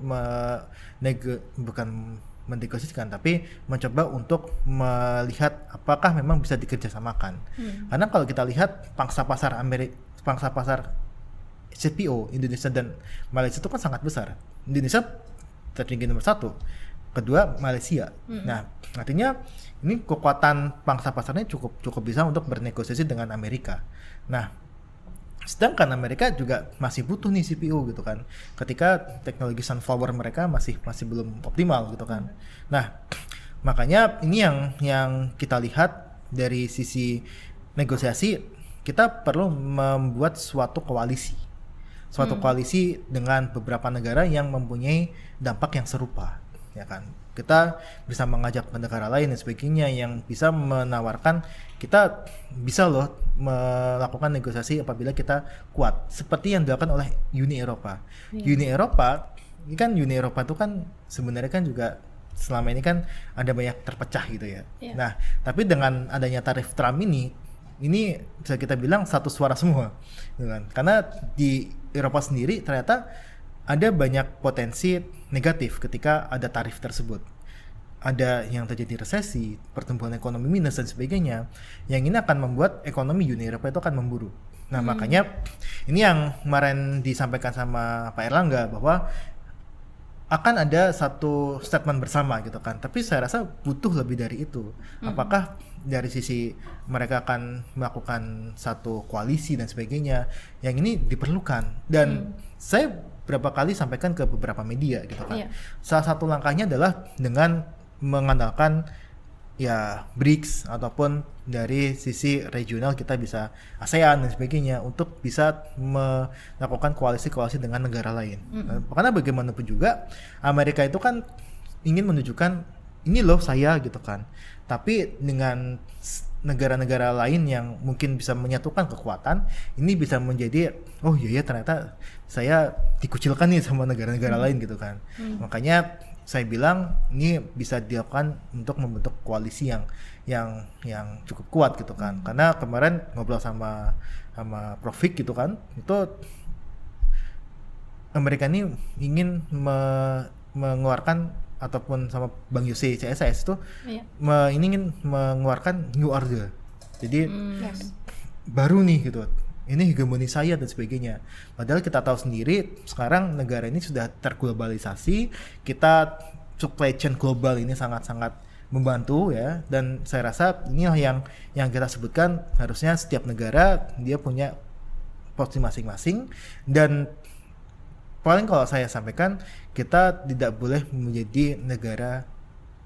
bukan mendegosiasikan tapi mencoba untuk melihat apakah memang bisa dikerjasamakan. Karena kalau kita lihat pangsa pasar CPO Indonesia dan Malaysia itu kan sangat besar. Indonesia tertinggi nomor 1, kedua Malaysia. Nah, artinya ini kekuatan pangsa pasarnya cukup bisa untuk bernegosiasi dengan Amerika. Nah, sedangkan Amerika juga masih butuh nih CPO gitu kan. Ketika teknologi sunflower mereka masih belum optimal gitu kan. Nah, makanya ini yang kita lihat dari sisi negosiasi, kita perlu membuat suatu koalisi dengan beberapa negara yang mempunyai dampak yang serupa, ya kan. Kita bisa mengajak negara lain dan sebagainya yang bisa menawarkan kita bisa loh melakukan negosiasi apabila kita kuat, seperti yang dilakukan oleh Uni Eropa. Uni Eropa itu kan sebenarnya kan juga selama ini kan ada banyak terpecah gitu ya. Nah, tapi dengan adanya tarif Trump ini bisa kita bilang satu suara semua, gitu kan? Karena di Eropa sendiri ternyata ada banyak potensi negatif ketika ada tarif tersebut. Ada yang terjadi resesi, pertumbuhan ekonomi minus dan sebagainya. Yang ini akan membuat ekonomi Uni Eropa itu akan memburuk. Nah, makanya ini yang kemarin disampaikan sama Pak Erlangga bahwa akan ada satu statement bersama gitu kan. Tapi saya rasa butuh lebih dari itu. Apakah dari sisi mereka akan melakukan satu koalisi dan sebagainya, yang ini diperlukan. Dan saya berapa kali sampaikan ke beberapa media gitu kan. Salah satu langkahnya adalah dengan mengandalkan ya BRICS ataupun dari sisi regional kita bisa ASEAN dan sebagainya untuk bisa melakukan koalisi-koalisi dengan negara lain. Karena bagaimanapun juga Amerika itu kan ingin menunjukkan ini loh saya gitu kan. Tapi dengan negara-negara lain yang mungkin bisa menyatukan kekuatan, ini bisa menjadi oh iya ternyata saya dikucilkan nih sama negara-negara lain gitu kan. Makanya saya bilang ini bisa dilakukan untuk membentuk koalisi yang cukup kuat gitu kan. Karena kemarin ngobrol sama Prof. Vick gitu kan, itu Amerika ini ingin mengeluarkan ataupun sama Bang Yose CSS itu ingin mengeluarkan new order. Jadi baru nih gitu. Ini hegemoni saya dan sebagainya. Padahal kita tahu sendiri sekarang negara ini sudah terglobalisasi, kita supply chain global ini sangat-sangat membantu ya. Dan saya rasa inilah yang kita sebutkan, harusnya setiap negara dia punya porsi masing-masing. Dan paling kalau saya sampaikan, kita tidak boleh menjadi negara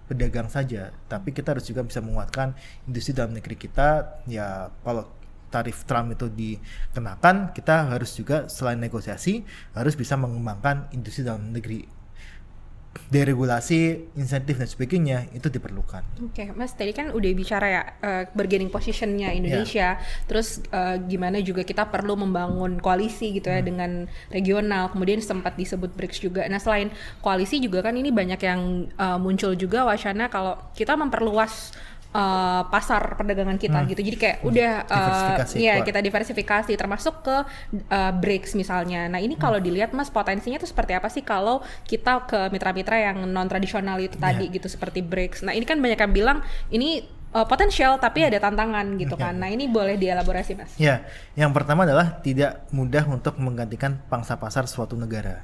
pedagang saja, tapi kita harus juga bisa menguatkan industri dalam negeri kita. Ya kalau tarif Trump itu dikenakan, kita harus juga selain negosiasi harus bisa mengembangkan industri dalam negeri. Deregulasi, insentif dan sebagainya itu diperlukan. Oke, Mas tadi kan udah bicara ya bargaining positionnya Indonesia, terus gimana juga kita perlu membangun koalisi gitu ya dengan regional, kemudian sempat disebut BRICS juga. Nah selain koalisi juga kan ini banyak yang muncul juga wacana kalau kita memperluas pasar perdagangan kita gitu. Jadi kayak udah Diversifikasi, ya keluar. kita diversifikasi termasuk ke BRICS misalnya. Nah, ini kalau dilihat Mas potensinya tuh seperti apa sih kalau kita ke mitra-mitra yang non tradisional itu tadi gitu seperti BRICS. Nah, ini kan banyak yang bilang ini potensial tapi ada tantangan gitu kan. Nah, ini boleh dielaborasi Mas. Ya, yang pertama adalah tidak mudah untuk menggantikan pangsa pasar suatu negara.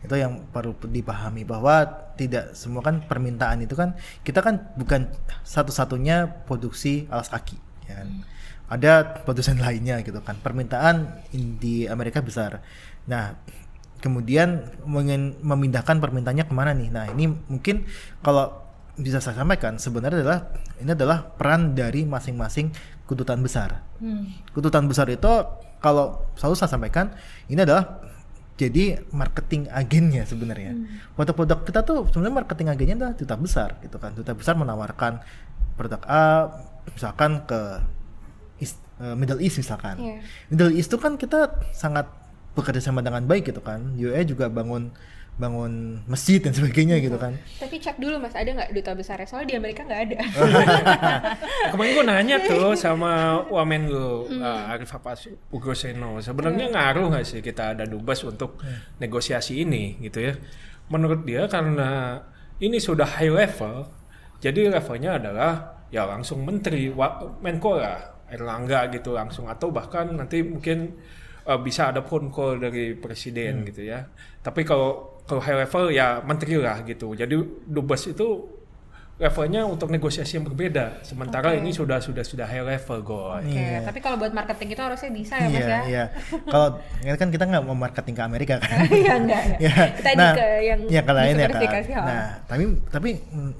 Itu yang perlu dipahami bahwa tidak semua kan permintaan itu kan kita kan bukan satu-satunya produksi alas kaki, ya kan? Ada produsen lainnya gitu kan. Permintaan di Amerika besar. Nah, kemudian memindahkan permintaannya kemana nih? Nah, ini mungkin kalau bisa saya sampaikan sebenarnya ini adalah peran dari masing-masing kedutaan besar. Kedutaan besar itu kalau selalu saya sampaikan ini adalah jadi marketing agennya sebenarnya. Produk-produk kita tuh sebenarnya marketing agennya adalah duta besar gitu kan. Duta besar menawarkan produk A misalkan ke Middle East misalkan. Middle East itu kan kita sangat bekerja sama dengan baik gitu kan. UE juga bangun masjid dan sebagainya gitu kan. Tapi cek dulu Mas, ada nggak duta besarnya? Soalnya di Amerika nggak ada. Kemarin gue nanya tuh sama Wamen gue, Arif Ugoseno, sebenarnya ngaruh nggak sih kita ada dubes untuk negosiasi ini gitu ya? Menurut dia karena ini sudah high level, jadi levelnya adalah ya langsung menteri, Menko lah, Erlangga gitu langsung, atau bahkan nanti mungkin bisa ada phone call dari presiden gitu ya. Tapi kalau high level ya menteri lah gitu. Jadi dubes itu levelnya untuk negosiasi yang berbeda. Sementara ini sudah high level Tapi kalau buat marketing itu harusnya bisa ya Mas ya. Iya. Kalau kan kita nggak mau marketing ke Amerika kan. Iya enggak. Ya, Kita ini ke yang ke lain ya kan. diversifikasi. Nah, tapi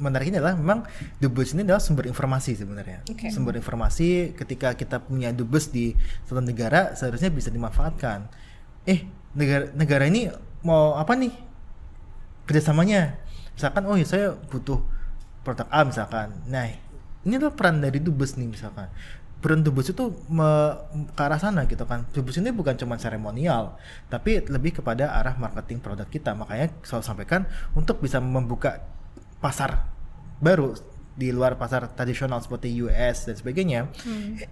menariknya adalah memang dubes ini adalah sumber informasi sebenarnya. Sumber informasi ketika kita punya dubes di suatu negara seharusnya bisa dimanfaatkan. Negara ini mau apa nih kerjasamanya? Misalkan oh ya saya butuh produk A misalkan. Nah, ini adalah peran dari dubes nih misalkan. Peran dubes itu ke arah sana gitu kan. Dubes ini bukan cuma seremonial, tapi lebih kepada arah marketing produk kita. Makanya selalu sampaikan untuk bisa membuka pasar baru di luar pasar tradisional seperti US dan sebagainya.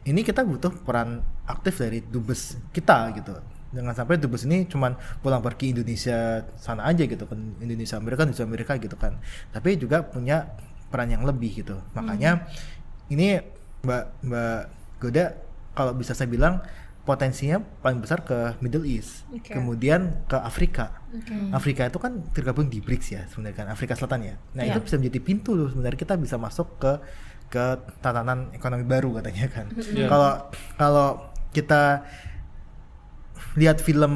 Ini kita butuh peran aktif dari dubes kita gitu. Jangan sampai dubes ini cuman pulang pergi Indonesia sana aja gitu kan, Indonesia Amerika gitu kan. Tapi juga punya peran yang lebih gitu. Makanya ini Mbak Goda kalau bisa saya bilang potensinya paling besar ke Middle East, kemudian ke Afrika. Afrika itu kan tergabung di BRICS ya sebenarnya kan, Afrika Selatan ya. Nah itu bisa menjadi pintu loh sebenarnya kita bisa masuk ke tatanan ekonomi baru katanya kan. Kalau kita lihat film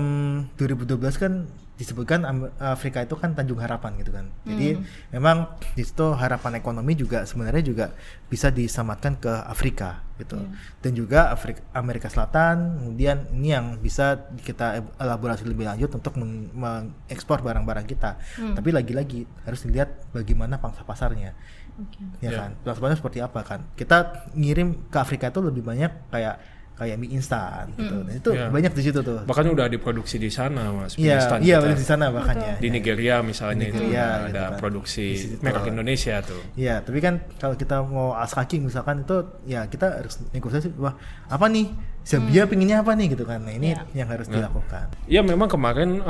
2012 kan disebutkan Afrika itu kan Tanjung Harapan gitu kan. Jadi memang di situ harapan ekonomi juga sebenarnya juga bisa disamatkan ke Afrika gitu. Dan juga Amerika Selatan, kemudian ini yang bisa kita elaborasi lebih lanjut untuk mengekspor barang-barang kita. Tapi lagi-lagi harus dilihat bagaimana pangsa pasarnya. Ya kan. Pangsa pasarnya seperti apa kan. Kita ngirim ke Afrika itu lebih banyak kayak mie instan gitu. Dan itu banyak di situ tuh. Bahkan udah diproduksi di sana Mas. Mie instan Iya, di sana bahkannya. Di Nigeria misalnya itu ada gitu kan. produksi merek Indonesia tuh. Iya, tapi kan kalau kita mau alas kaki misalkan itu ya kita harus negosiasi, wah apa nih Zambia pinginnya apa nih gitu kan. Nah ini yang harus dilakukan. Ya memang kemarin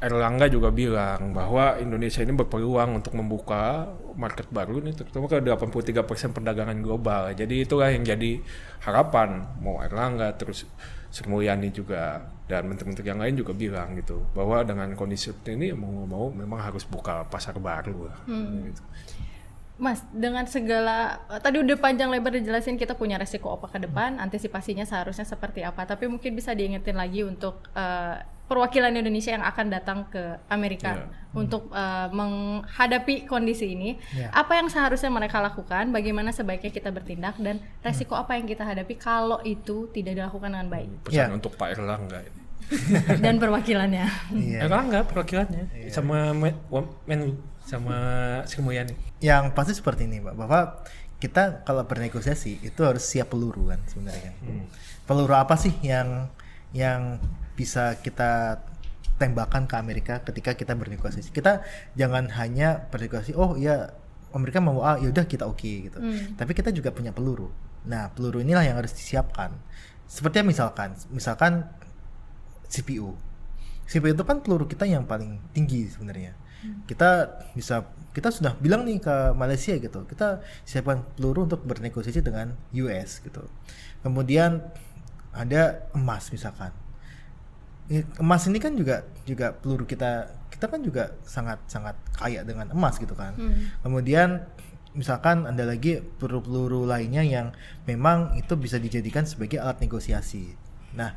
Erlangga juga bilang bahwa Indonesia ini berpeluang untuk membuka market baru nih, terutama ke 83% perdagangan global. Jadi itulah yang jadi harapan mau Erlangga, terus Sri Mulyani juga dan menteri-menteri yang lain juga bilang gitu bahwa dengan kondisi seperti ini mau memang harus buka pasar baru lah. Gitu. Mas, dengan segala tadi udah panjang lebar dijelasin kita punya resiko apa ke depan, antisipasinya seharusnya seperti apa. Tapi mungkin bisa diingetin lagi untuk perwakilan Indonesia yang akan datang ke Amerika untuk menghadapi kondisi ini. Apa yang seharusnya mereka lakukan? Bagaimana sebaiknya kita bertindak dan resiko apa yang kita hadapi kalau itu tidak dilakukan dengan baik? Pesan untuk Pak Erlangga ini. Dan perwakilannya. Erlangga perwakilannya sama Menlu sama Sri Mulyani. Yang pasti seperti ini, Pak, bahwa kita kalau bernegosiasi itu harus siap peluru kan sebenarnya. Peluru apa sih yang bisa kita tembakkan ke Amerika ketika kita bernegosiasi? Kita jangan hanya bernegosiasi, oh iya Amerika mau A, ya udah kita oke gitu. Tapi kita juga punya peluru. Nah, peluru inilah yang harus disiapkan. Seperti misalkan CPU. CPU itu kan peluru kita yang paling tinggi sebenarnya. Kita sudah bilang nih ke Malaysia gitu, kita siapkan peluru untuk bernegosiasi dengan US gitu. Kemudian ada emas misalkan. Emas ini kan juga peluru kita kan juga sangat kaya dengan emas gitu kan. Kemudian misalkan ada lagi peluru lainnya yang memang itu bisa dijadikan sebagai alat negosiasi. Nah,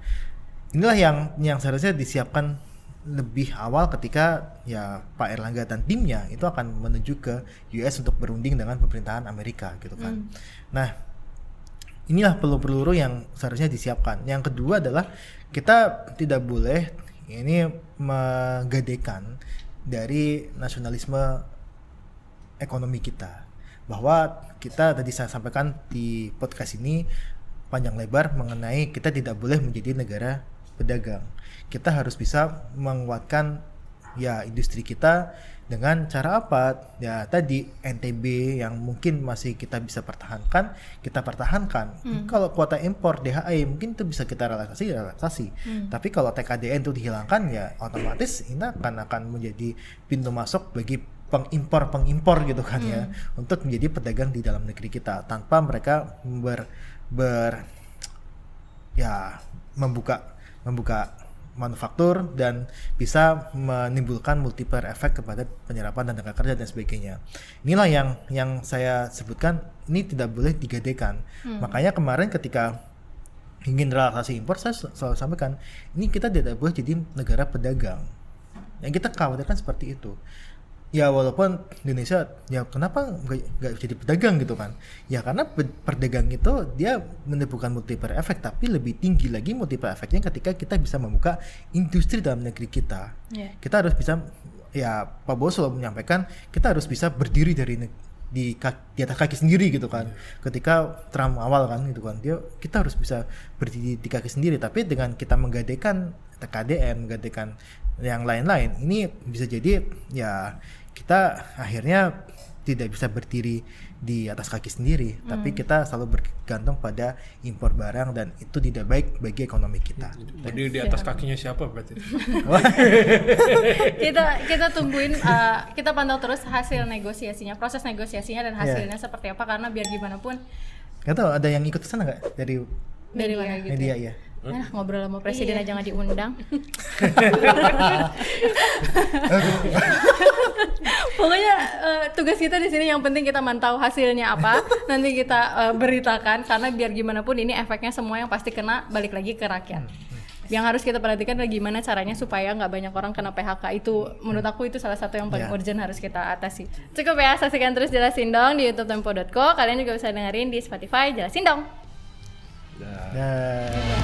inilah yang seharusnya disiapkan lebih awal ketika ya Pak Erlangga dan timnya itu akan menuju ke US untuk berunding dengan pemerintahan Amerika gitu kan. Nah, inilah peluru-peluru yang seharusnya disiapkan. Yang kedua adalah kita tidak boleh ini menggadekan dari nasionalisme ekonomi kita. Bahwa kita tadi saya sampaikan di podcast ini panjang lebar mengenai kita tidak boleh menjadi negara pedagang. Kita harus bisa menguatkan ya industri kita dengan cara apa? Ya tadi NTB yang mungkin masih kita bisa pertahankan, kita pertahankan. Kalau kuota impor DHI mungkin itu bisa kita relaksasi. Tapi kalau TKDN itu dihilangkan ya otomatis ini akan menjadi pintu masuk bagi pengimpor gitu kan ya, untuk menjadi pedagang di dalam negeri kita tanpa mereka membuka manufaktur dan bisa menimbulkan multiplier efek kepada penyerapan tenaga kerja dan sebagainya. Inilah yang saya sebutkan, ini tidak boleh digadekan. Makanya kemarin ketika ingin relaksasi impor, saya selalu sampaikan, ini kita tidak boleh jadi negara pedagang. Yang kita khawatirkan seperti itu. Ya walaupun Indonesia ya kenapa nggak jadi pedagang gitu kan, ya karena perdagang itu dia menimbulkan multiplier efek, tapi lebih tinggi lagi multiplier efeknya ketika kita bisa membuka industri dalam negeri kita. Kita harus bisa, ya Pak Bos selalu menyampaikan kita harus bisa berdiri di atas kaki sendiri gitu kan. Ketika Trump awal kan gitu kan, kita harus bisa berdiri di kaki sendiri, tapi dengan kita menggadekan TKDN, menggadekan yang lain-lain, ini bisa jadi ya kita akhirnya tidak bisa berdiri di atas kaki sendiri, tapi kita selalu bergantung pada impor barang dan itu tidak baik bagi ekonomi kita. Jadi di atas kakinya siapa berarti? kita tungguin, kita pantau terus hasil negosiasinya, proses negosiasinya dan hasilnya seperti apa, karena biar gimana pun. Nggak tahu ada yang ikut kesana nggak dari mana gitu? media ya? Nah, ngobrol sama presiden aja nggak diundang. Pokoknya tugas kita di sini yang penting kita mantau hasilnya apa, nanti kita beritakan, karena biar gimana pun ini efeknya semua yang pasti kena balik lagi ke rakyat. Yang harus kita perhatikan adalah gimana caranya supaya nggak banyak orang kena PHK. Itu menurut aku itu salah satu yang paling urgent harus kita atasi. Cukup ya, saksikan terus Jelasin Dong di youtube tempo.co. Kalian juga bisa dengerin di Spotify Jelasin Dong. Dah.